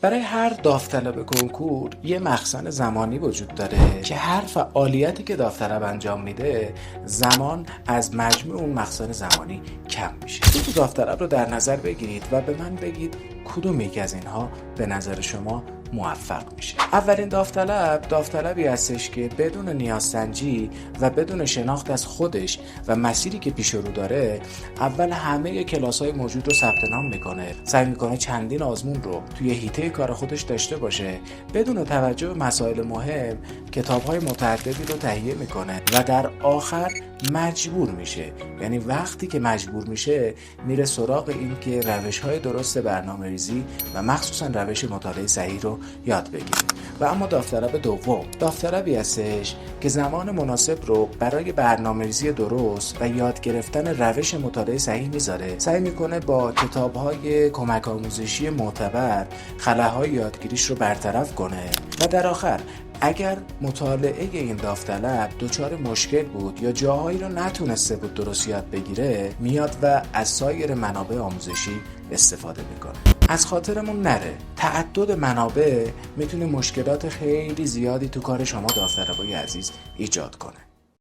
برای هر داوطلب کنکور یه مخزن زمانی وجود داره که هر فعالیتی که داوطلب انجام میده زمان از مجموع اون مخزن زمانی کم میشه. دو داوطلب رو در نظر بگیرید و به من بگید کدوم یکی از اینها به نظر شما موفق میشه. اولین داوطلبی هستش که بدون نیازسنجی و بدون شناخت از خودش و مسیری که پیش رو داره اول همه کلاس‌های موجود رو ثبت نام میکنه، سعی میکنه چندین آزمون رو توی حیطه کار خودش داشته باشه، بدون توجه به مسائل مهم کتاب‌های متعددی رو تهیه میکنه و در آخر مجبور میشه. یعنی وقتی که مجبور میشه میره سراغ این که روش‌های درست برنامه‌ریزی و مخصوصا روش مطالعه صحیح رو یاد بگیره. و اما داوطلب دوم داوطلبی هستش که زمان مناسب رو برای برنامه‌ریزی درست و یاد گرفتن روش مطالعه صحیح میذاره. سعی میکنه با کتاب‌های کمک آموزشی معتبر خلاهای یادگیریش رو برطرف کنه و در آخر اگر مطالعه این داوطلب دچار مشکل بود یا جاهایی رو نتونسته بود درست یاد بگیره میاد و از سایر منابع آموزشی استفاده میکنه. از خاطرمون نره، تعدد منابع میتونه مشکلات خیلی زیادی تو کار شما داوطلبای عزیز ایجاد کنه.